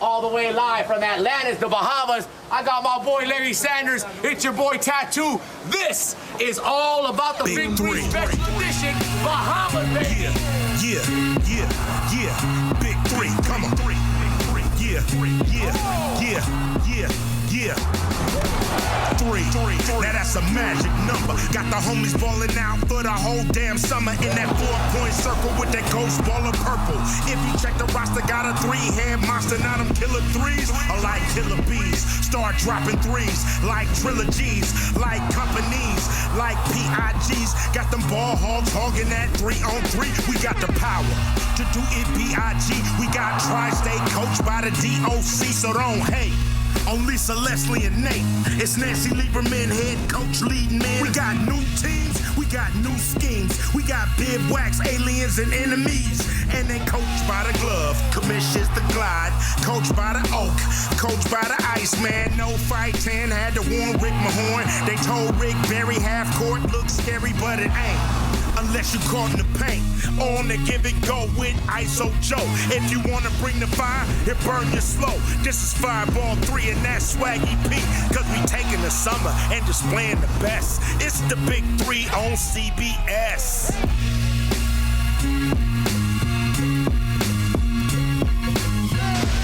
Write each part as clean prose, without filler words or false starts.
All the way live from Atlantis, the Bahamas. I got my boy Larry Sanders. It's your boy Tattoo. This is all about the Big 3 Special Edition Bahamas, baby. Yeah. Big 3, come on. Yeah. 3. Now that's a magic number. Got the homies balling out for the whole damn summer in that 4-point circle with that ghost ball of purple. If you check the roster, got a 3-head monster. Now them killer threes are like killer bees. Start dropping threes like trilogies, like companies, like PIGs. Got them ball hogs hogging that 3-on-3. We got the power to do it BIG. We got Tri-State coached by the DOC, so don't hate on Lisa, Leslie, and Nate. It's Nancy Lieberman, head coach, leading men. We got new teams, we got new schemes. We got bivouacs, aliens, and enemies. And they coached by the glove, commissions the glide. Coached by the oak, coached by the Iceman. No fight 10, had to warn Rick Mahorn. They told Rick Barry half court looks scary, but it ain't. Unless you caught in the paint, on the give and go with ISO Joe. If you wanna bring the fire, it burn you slow. This is Fireball 3 and that's Swaggy P. Cause we taking the summer and displaying the best. It's the Big 3 on CBS.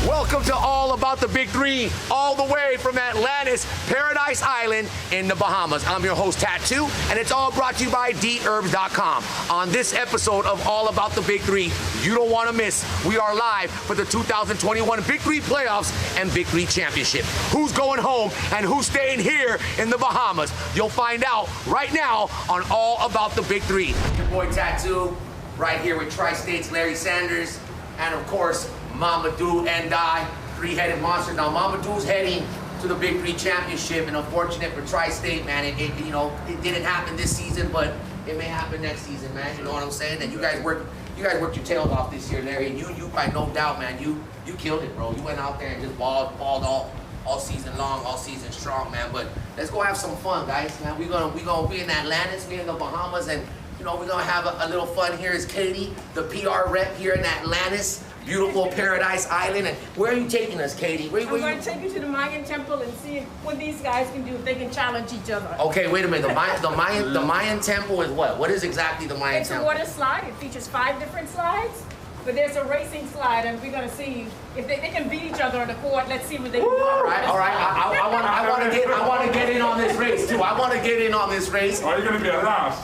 Welcome to All About the Big 3, all the way from Atlantis, Paradise Island in the Bahamas. I'm your host, Tattoo, and it's all brought to you by DHerbs.com. On this episode of All About the Big 3, you don't want to miss, we are live for the 2021 Big 3 Playoffs and Big 3 Championship. Who's going home and who's staying here in the Bahamas? You'll find out right now on All About the Big 3. Your boy Tattoo, right here with Tri-State's Larry Sanders, and of course, Mamadou and I, 3-headed monster. Now Mamadou's heading to the Big 3 Championship, and unfortunate for Tri-State, man, it didn't happen this season, but it may happen next season, man. You know what I'm saying? And you guys worked your tails off this year, Larry, and you by no doubt, man, you killed it, bro. You went out there and just balled all season long, all season strong, man. But let's go have some fun, guys. Man, we're gonna be in Atlantis, we in the Bahamas, and we're gonna have a little fun. Here is Katie, the PR rep here in Atlantis. Beautiful Paradise Island. And where are you taking us, Katie? I'm going to take you to the Mayan Temple and see what these guys can do, if they can challenge each other. Okay, wait a minute. The Mayan Temple is what? What is exactly the Mayan Temple? It's a water slide. It features 5 different slides. But there's a racing slide, and we're going to see if they can beat each other on the court. Let's see what they can do. All right. I want to get in on this race too. I want to get in on this race. Are you gonna be a last?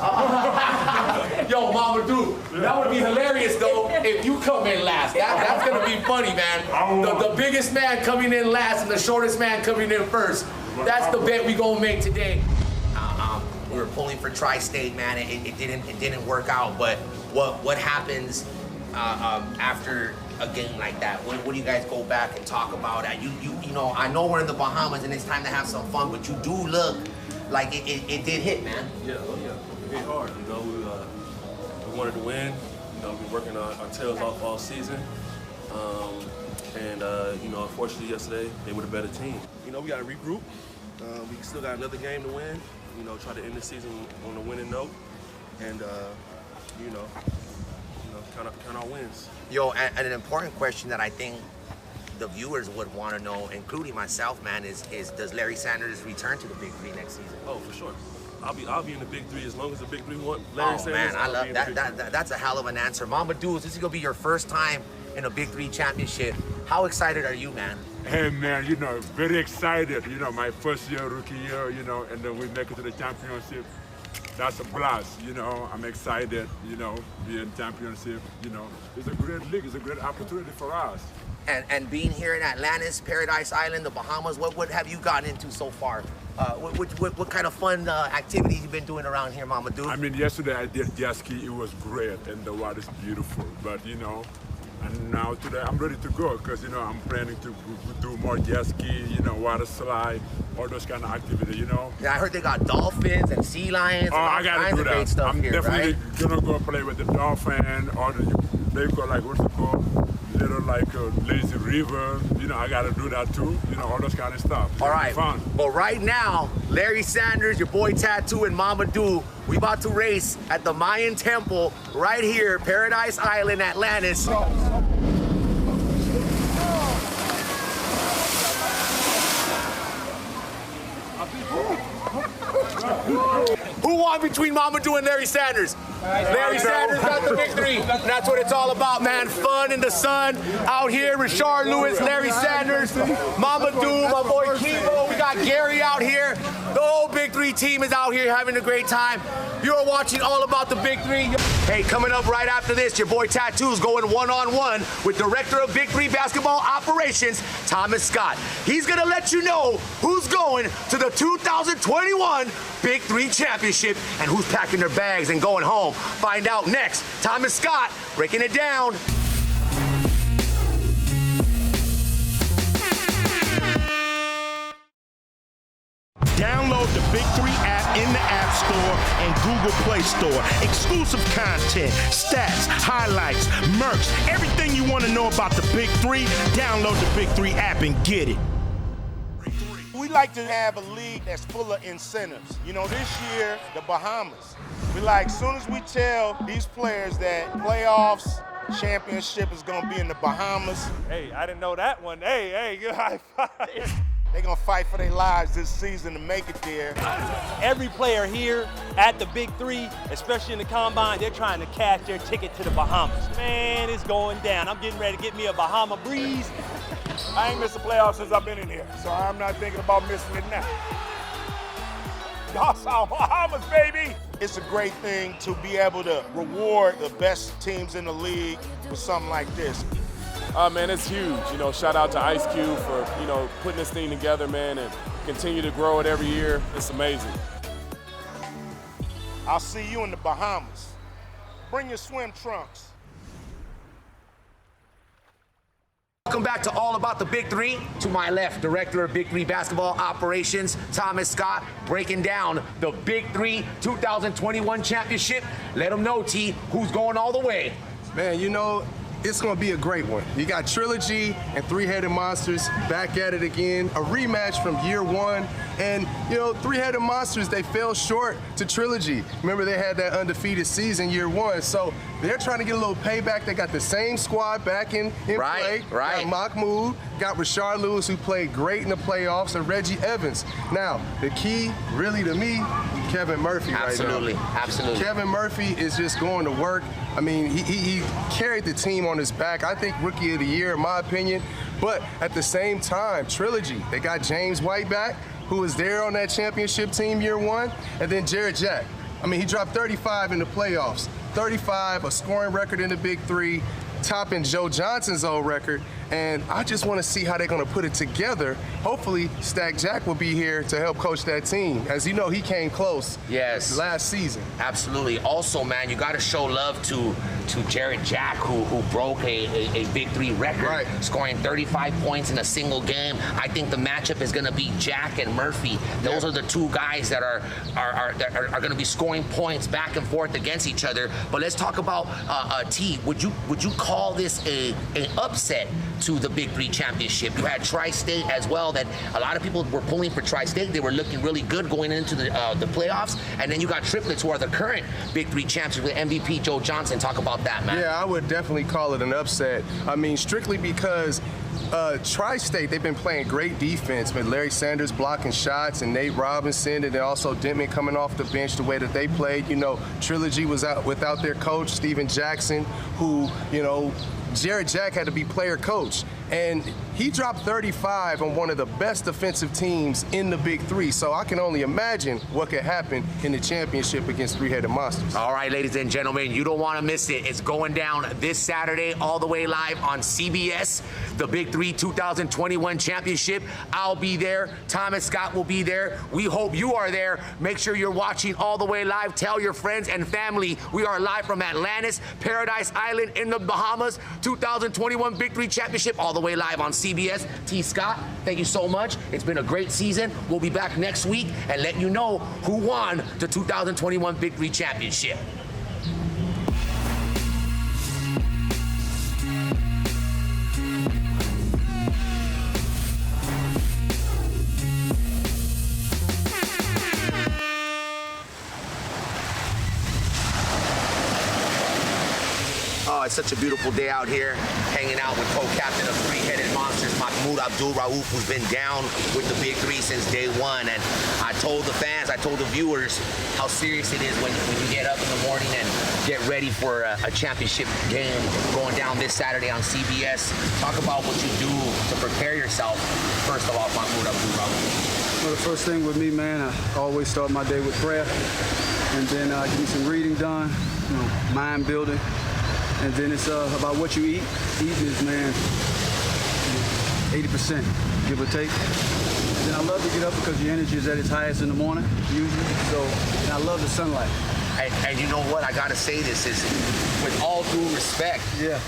Yo, Mamadou, that would be hilarious though if you come in last. That's gonna be funny, man. The biggest man coming in last and the shortest man coming in first. That's the bet we gonna make today. We were pulling for Tri-State, man. It didn't work out. But what happens after a game like that? What do you guys go back and talk about? I know we're in the Bahamas and it's time to have some fun, but you do look like it did hit, man. Yeah, it hit hard. We wanted to win. We've been working our tails off all season. Unfortunately yesterday they were the better team. We got to regroup. We still got another game to win. Try to end the season on a winning note, and count our wins. Yo, and an important question that I think the viewers would want to know, including myself, man, is does Larry Sanders return to the Big 3 next season? Oh, for sure. I'll be in the Big 3 as long as the Big 3 want Larry Sanders. Man, I love that. That's a hell of an answer. Mamadou, this is gonna be your first time in a Big 3 championship. How excited are you, man? Hey man, very excited. My first year, rookie year, and then we make it to the championship. That's a blast, I'm excited, being championship, it's a great league, it's a great opportunity for us. And being here in Atlantis, Paradise Island, the Bahamas, what have you gotten into so far? What kind of fun activities you been doing around here, Mamadou? I mean, yesterday I did jet ski, it was great, and the water's beautiful, but and now today I'm ready to go because I'm planning to do more jet ski, water slide, all those kind of activities, Yeah, I heard they got dolphins and sea lions. Oh, I gotta do that. Stuff I'm here, definitely right? gonna go play with the dolphin or they call what's it called? Little lazy river. I gotta do that too. All those kind of stuff. All right. Fun. But right now, Larry Sanders, your boy Tattoo, and Mamadou, we about to race at the Mayan Temple right here, Paradise Island, Atlantis. on between Mamadou and Larry Sanders? Larry Sanders got the victory. That's what it's all about, man. Fun in the sun out here. Rashard Lewis, Larry Sanders, Mamadou, my boy Kivo. We got Gary out here. The whole Big 3 team is out here having a great time. You're watching All About the Big 3. Hey, coming up right after this, your boy Tattoo's going one-on-one with Director of Big 3 Basketball Operations, Thomas Scott. He's gonna let you know who's going to the 2021 Big 3 Championship and who's packing their bags and going home. Find out next. Thomas Scott breaking it down. Download the Big 3 app in the App Store and Google Play Store. Exclusive content, stats, highlights, merch, everything you want to know about the Big 3, download the Big 3 app and get it. We like to have a league that's full of incentives. You know, this year, the Bahamas. We like, as soon as we tell these players that playoffs, championship is gonna be in the Bahamas. Hey, I didn't know that one. Hey, good high five. They're gonna fight for their lives this season to make it there. Every player here at the Big 3, especially in the Combine, they're trying to cash their ticket to the Bahamas. Man, it's going down. I'm getting ready to get me a Bahama breeze. I ain't missed the playoffs since I've been in here, so I'm not thinking about missing it now. Y'all saw Bahamas, baby! It's a great thing to be able to reward the best teams in the league with something like this. Man, it's huge. You know, shout out to Ice Cube for, you know, putting this thing together, man, and continue to grow it every year. It's amazing. I'll see you in the Bahamas. Bring your swim trunks. Welcome back to All About the Big 3. To my left, Director of Big 3 Basketball Operations, Thomas Scott, breaking down the Big 3 2021 Championship. Let them know, T, who's going all the way. Man, you know, it's going to be a great one. You got Trilogy and Three-Headed Monsters back at it again, a rematch from year one. And, you know, Three-Headed Monsters, they fell short to Trilogy. Remember, they had that undefeated season year one. So they're trying to get a little payback. They got the same squad back in play. Right. Got Mahmoud, got Rashard Lewis, who played great in the playoffs, and Reggie Evans. Now, the key, really, to me, Kevin Murphy Absolutely. right now. Absolutely. Kevin Murphy is just going to work. I mean, he carried the team on his back. I think Rookie of the Year, in my opinion. But at the same time, Trilogy, they got James White back, who was there on that championship team year one, and then Jared Jack. I mean, he dropped 35 in the playoffs. 35, a scoring record in the Big 3, topping Joe Johnson's old record. And I just want to see how they're going to put it together. Hopefully, Stack Jack will be here to help coach that team. As you know, he came close last season. Absolutely. Also, man, you got to show love to Jared Jack, who broke a Big 3 record, scoring 35 points in a single game. I think the matchup is going to be Jack and Murphy. Those are the two guys that are going to be scoring points back and forth against each other. But let's talk about T. Would you call this an upset to the Big 3 Championship? You had Tri-State as well, that a lot of people were pulling for Tri-State. They were looking really good going into the playoffs. And then you got Triplets, who are the current Big 3 champions with MVP Joe Johnson. Talk about that, man. Yeah, I would definitely call it an upset. I mean, strictly because Tri-State, they've been playing great defense with Larry Sanders blocking shots and Nate Robinson, and then also Denman coming off the bench the way that they played. You know, Trilogy was out without their coach, Steven Jackson, who, you know, Jared Jack had to be player coach. And he dropped 35 on one of the best defensive teams in the Big 3. So I can only imagine what could happen in the championship against Three-Headed Monsters. All right, ladies and gentlemen, you don't want to miss it. It's going down this Saturday, all the way live on CBS, the Big 3 2021 Championship. I'll be there. Thomas Scott will be there. We hope you are there. Make sure you're watching all the way live. Tell your friends and family. We are live from Atlantis, Paradise Island in the Bahamas, 2021 Big 3 Championship, all the way live on CBS. T. Scott, thank you so much. It's been a great season. We'll be back next week and let you know who won the 2021 Big 3 Championship. Oh, it's such a beautiful day out here, hanging out with co-captain of Three-Headed Monsters, my Mahmoud Abdul-Rauf, who's been down with the Big Three since day one. And I told the fans, I told the viewers how serious it is when you get up in the morning and get ready for a championship game going down this Saturday on CBS. Talk about what you do to prepare yourself, first of all, Mahmoud Abdul-Rauf. Well, the first thing with me, man, I always start my day with prayer, and then get me some reading done, mind building, and then it's about what you eat. Eating is, man, 80%, give or take. And then I love to get up because the energy is at its highest in the morning, usually. So, and I love the sunlight. And you know what? I gotta say this is, with all due respect. Yeah.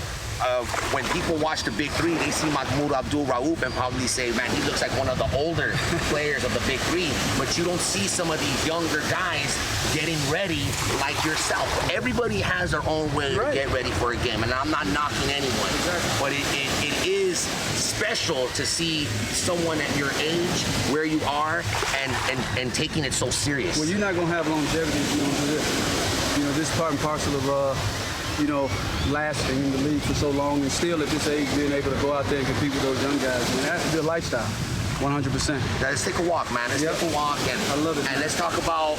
When people watch the Big Three, they see Mahmoud Abdul-Rauf and probably say, man, he looks like one of the older players of the Big Three. But you don't see some of these younger guys getting ready like yourself. Everybody has their own way to get ready for a game, and I'm not knocking anyone. But it is special to see someone at your age, where you are, and taking it so serious. Well, you're not gonna have longevity if you don't do this. This part and parcel of lasting in the league for so long, and still at this age being able to go out there and compete with those young guys. Man, that has to be a lifestyle, 100%. Let's take a walk, man. Let's take a walk, and I love it. And let's talk about,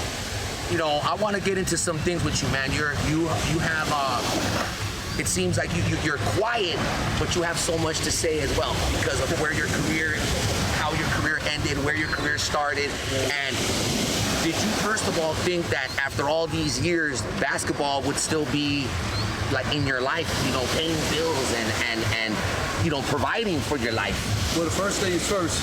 I want to get into some things with you, man. You have it seems like you're quiet, but you have so much to say as well because of where your career, how your career ended, where your career started, and did you first of all think that after all these years, basketball would still be like in your life, paying bills and providing for your life? Well, the first thing is first,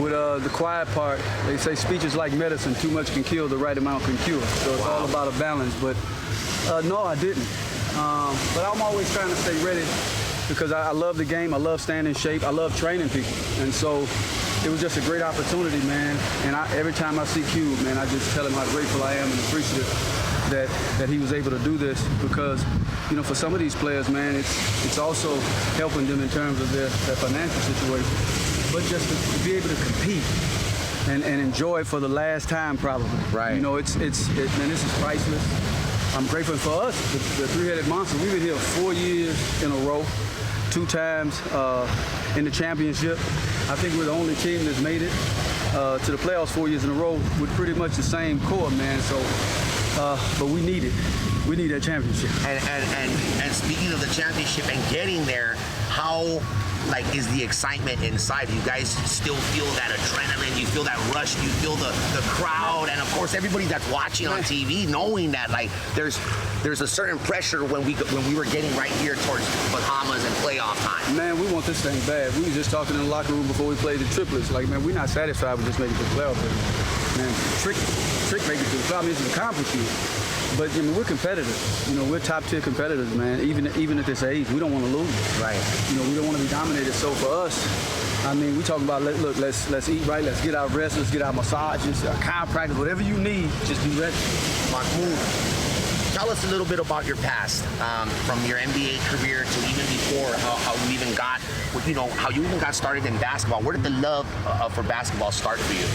with the quiet part, they say speech is like medicine. Too much can kill, the right amount can cure. So it's all about a balance. But no, I didn't. But I'm always trying to stay ready because I love the game. I love staying in shape. I love training people. And so it was just a great opportunity, man. And every time I see Cube, man, I just tell him how grateful I am and appreciative that he was able to do this because, for some of these players, man, it's also helping them in terms of their financial situation. But just to be able to compete and enjoy it for the last time, probably. Right. Man, this is priceless. I'm grateful for us, the three-headed monster. We've been here 4 years in a row, 2 times in the championship. I think we're the only team that's made it to the playoffs 4 years in a row with pretty much the same core, man. So, but we need it. We need that championship. And speaking of the championship and getting there, how is the excitement inside? You guys still feel that adrenaline, you feel that rush, you feel the crowd, and of course everybody that's watching on TV knowing that there's a certain pressure when we were getting right here towards Bahamas and playoff time. Man, we want this thing bad. We were just talking in the locker room before we played the triplets. Man, we're not satisfied with just making the playoff. Man, trick making it to the playoff means to accomplish you. But we're competitive. We're top-tier competitors, man. Even at this age, we don't want to lose. Right. We don't want to be dominated. So for us, we talk about let's eat right, let's get our rest, let's get our massages, our chiropractic, whatever you need, just be ready. Mahmoud, tell us a little bit about your past, from your NBA career to even before, how you even got, how you even got started in basketball. Where did the love for basketball start for you?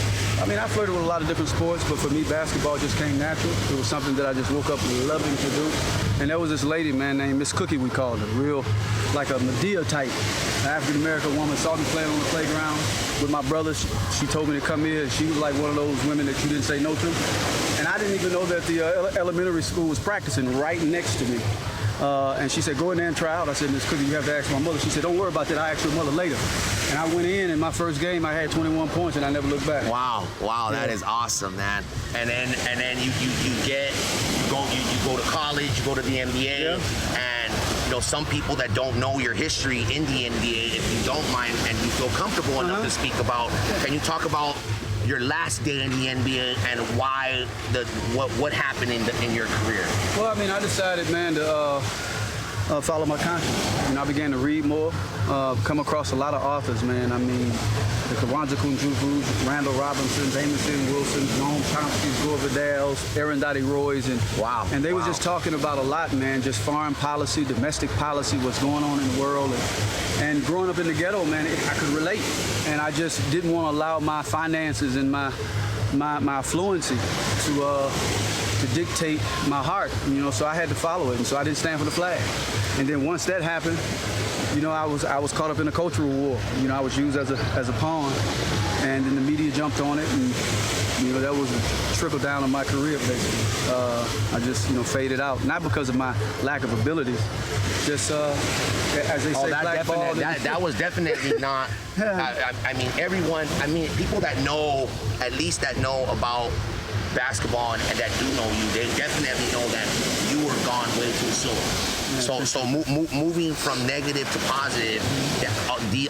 I flirted with a lot of different sports, but for me, basketball just came natural. It was something that I just woke up loving to do. And there was this lady, man, named Miss Cookie, we called her, real, like a Medea type, an African-American woman, saw me playing on the playground with my brothers. She told me to come here. She was like one of those women that you didn't say no to. And I didn't even know that the elementary school was practicing right next to me. And she said, go in there and try out. I said, Miss Cookie, you have to ask my mother. She said, don't worry about that. I'll ask your mother later. And I went in my first game, I had 21 points, and I never looked back. Wow, that is awesome, man. And then you go to college, you go to the NBA, and some people that don't know your history in the NBA, if you don't mind and you feel comfortable enough to speak about, can you talk about your last day in the NBA and why what happened in your career? Well, I decided, man, to follow my conscience. I began to read more, come across a lot of authors, man. The Karanja Kunjuku, Randall Robinson, Jamison Wilson, Noam Chomsky, Gore Vidal's, Aaron Dottie Roy's, and they were just talking about a lot, man, just foreign policy, domestic policy, what's going on in the world. And growing up in the ghetto, man, I could relate. And I just didn't want to allow my finances and my affluency to dictate my heart, so I had to follow it, and so I didn't stand for the flag. And then once that happened, you know, I was caught up in a cultural war. You know, I was used as a pawn, and then the media jumped on it, and you know, that was a trickle down of my career, basically. I just, you know, faded out, not because of my lack of abilities, just as they say, blackballed. That was definitely not. I mean, everyone. I mean, people that know, at least that know about basketball and that do know you, they definitely know that you were gone way too soon. So moving from negative to positive,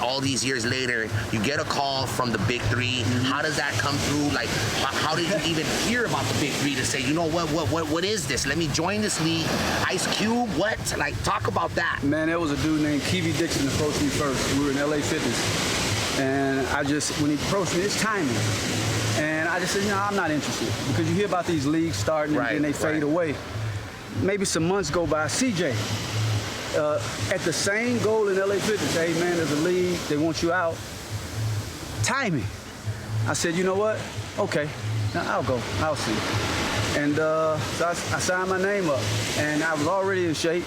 all these years later, you get a call from the Big 3. How does that come through? Like, how did you even hear about the Big 3 to say, you know what is this? Let me join this league. Ice Cube, what? Like, talk about that. Man, there was a dude named Keevy Dixon approached me first. We were in LA Fitness, and when he approached me, it's timing. And I just said, no, I'm not interested, because you hear about these leagues starting and then they fade away. Maybe some months go by. CJ, at the same goal in LA Fitness, hey man, there's a league, they want you out. Timing. I said, you know what? Okay, now I'll go, I'll see. And so I signed my name up, and I was already in shape,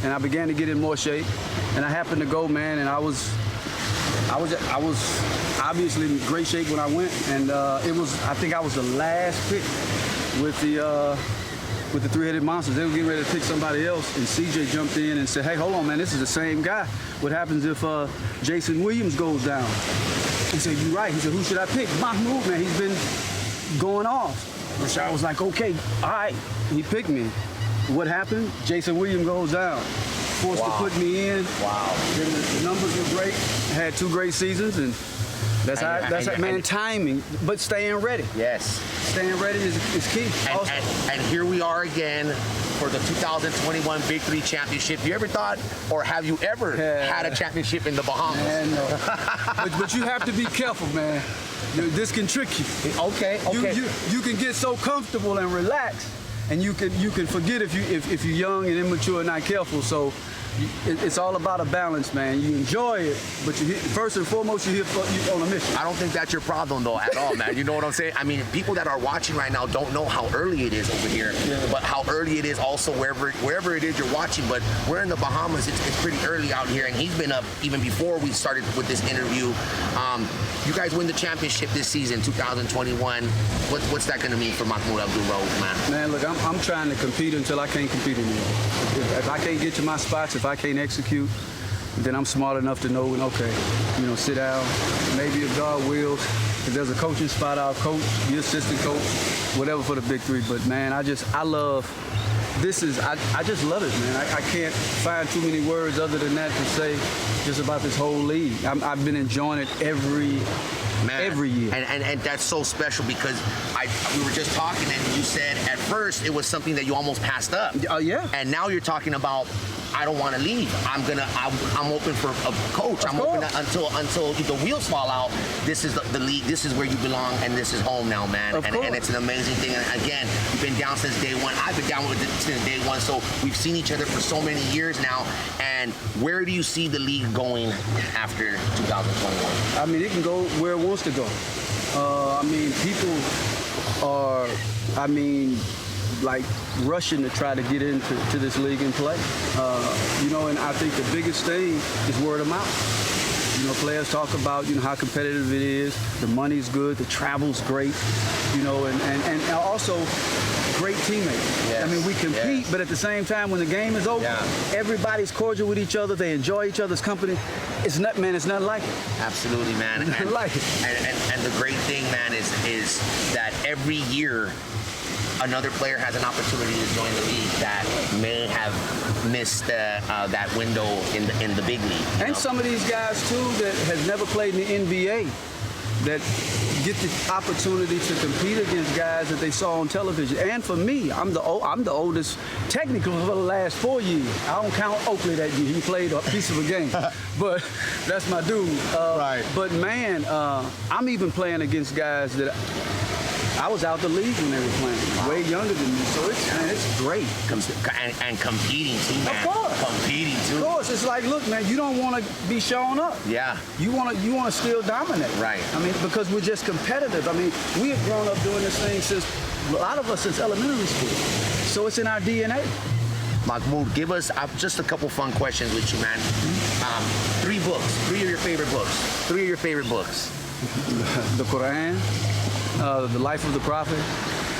and I began to get in more shape, and I happened to go, man, and I was obviously in great shape when I went, and I think I was the last pick with the three-headed monsters. They were getting ready to pick somebody else, and CJ jumped in and said, hey, hold on, man, this is the same guy. What happens if Jason Williams goes down? He said, you're right. He said, who should I pick? Mahmoud, man, he's been going off. Rashad was like, okay, all right. He picked me. What happened? Jason Williams goes down. Forced to put me in. Wow. Then the numbers were great. I had 2 great seasons, and that's how timing, but staying ready. Yes. Staying ready is key. And here we are again for the 2021 Big 3 championship. You ever thought, or have you ever had a championship in the Bahamas? Man, no. but you have to be careful, man. This can trick you. Okay. You can get so comfortable and relaxed, and you can forget if you're young and immature and not careful. So it's all about a balance, man. You enjoy it, but first and foremost, you're on a mission. I don't think that's your problem, though, at all, man. You know what I'm saying? I mean, people that are watching right now don't know how early it is over here, but how early it is also wherever it is you're watching. But we're in the Bahamas. It's pretty early out here, and he's been up even before we started with this interview. You guys win the championship this season, 2021. What's that going to mean for Mahmoud Abdul-Rauf, man? Man, look, I'm trying to compete until I can't compete anymore. If I can't get to my spots, if I can't execute, then I'm smart enough to know, okay, sit down. Maybe if God wills, if there's a coaching spot, I'll coach, be assistant coach, whatever for the Big 3. But man, I just love it, man. I can't find too many words other than that to say just about this whole league. I've been enjoying it every year. And that's so special because we were just talking and you said at first it was something that you almost passed up. Yeah. And now you're talking about, I don't want to leave. I'm open for a coach. I'm open until the wheels fall out. This is the league. This is where you belong, and this is home now, man. And it's an amazing thing. And again, you've been down since day one. I've been down with it since day one. So we've seen each other for so many years now. And where do you see the league going after 2021? I mean, it can go where it wants to go. I mean, people are, like rushing to try to get into this league and play. And I think the biggest thing is word of mouth. Players talk about, how competitive it is, the money's good, the travel's great, and also great teammates. Yes. I mean, we compete, but at the same time, when the game is over, everybody's cordial with each other, they enjoy each other's company. It's nothing like it. Absolutely, man. And the great thing, man, is that every year, another player has an opportunity to join the league that may have missed that window in the big league. And some of these guys too that has never played in the NBA that get the opportunity to compete against guys that they saw on television. And for me, I'm the oldest technically for the last 4 years. I don't count Oakley that year. He played a piece of a game, but that's my dude. Right. But man, I'm even playing against guys that I was out the league when they were playing, way younger than me. So it's great. And competing too, man. Of course. Competing too. Of course. It's like, look, man, you don't want to be shown up. Yeah. You want to still dominate. Right. I mean, because we're just competitive. I mean, we have grown up doing this thing since, a lot of us since elementary school. So it's in our DNA. Mahmoud, give us just a couple fun questions with you, man. 3 books, 3 of your favorite books. 3 of your favorite books. The Quran, The Life of the Prophet,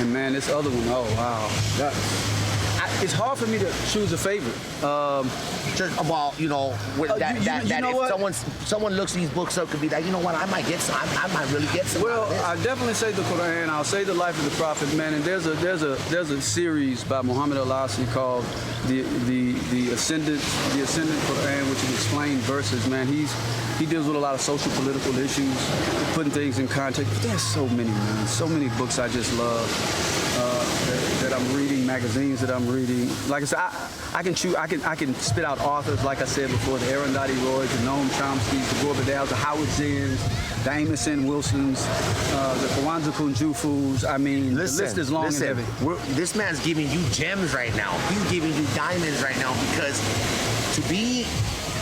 and man, this other one, oh wow. It's hard for me to choose a favorite. Just about, you know, if someone looks these books up, could be like, you know what, I might get some. I might really get some. Well, I definitely say the Quran. I'll say The Life of the Prophet, man. And there's a series by Muhammad Al-Assi called the Ascendant Quran, which is explained verses. Man, he deals with a lot of social political issues, putting things in context. But there's so many, man. So many books I just love that I'm reading, magazines that I'm reading. Like I said, I can choose. I can spit out authors, like I said before, the Arundhati Roys, the Noam Chomsky's, the Gore Vidal's, the Howard Zinn's, the Amos N. Wilson's, the Kwanzaa Kunjufus. I mean, the list is long and heavy. This man's giving you gems right now. He's giving you diamonds right now, because to be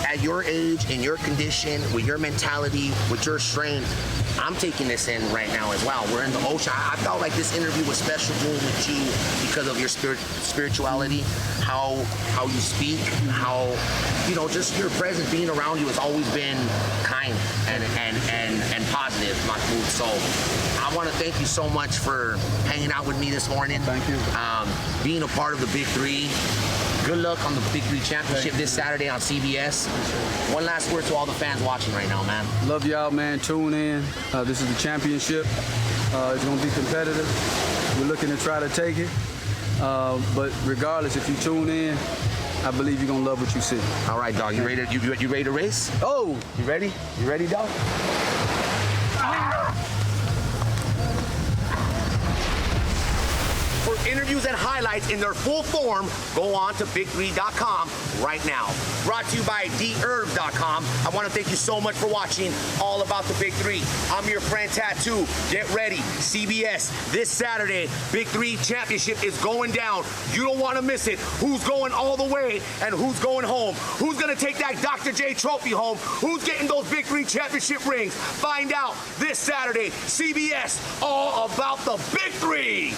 at your age, in your condition, with your mentality, with your strength, I'm taking this in right now as well. We're in the ocean. I felt like this interview was special doing with you because of your spirituality, how you speak, how, you know, just your presence, being around you has always been kind and positive, Mahmoud. So I want to thank you so much for hanging out with me this morning. Thank you. Being a part of the Big 3. Good luck on the Big 3 Championship this Saturday on CBS. One last word to all the fans watching right now, man. Love y'all, man. Tune in. This is the championship. It's going to be competitive. We're looking to try to take it. But regardless, if you tune in, I believe you're going to love what you see. All right, dog. You ready to race? Oh! You ready? You ready, dog? For interviews and highlights in their full form, go on to BIG3.com right now. Brought to you by DHerbs.com. I want to thank you so much for watching All About the Big 3. I'm your friend Tattoo. Get ready. CBS this Saturday. Big 3 Championship is going down. You don't want to miss it. Who's going all the way and who's going home? Who's going to take that Dr. J trophy home? Who's getting those Big 3 Championship rings? Find out this Saturday. CBS, All About the Big 3.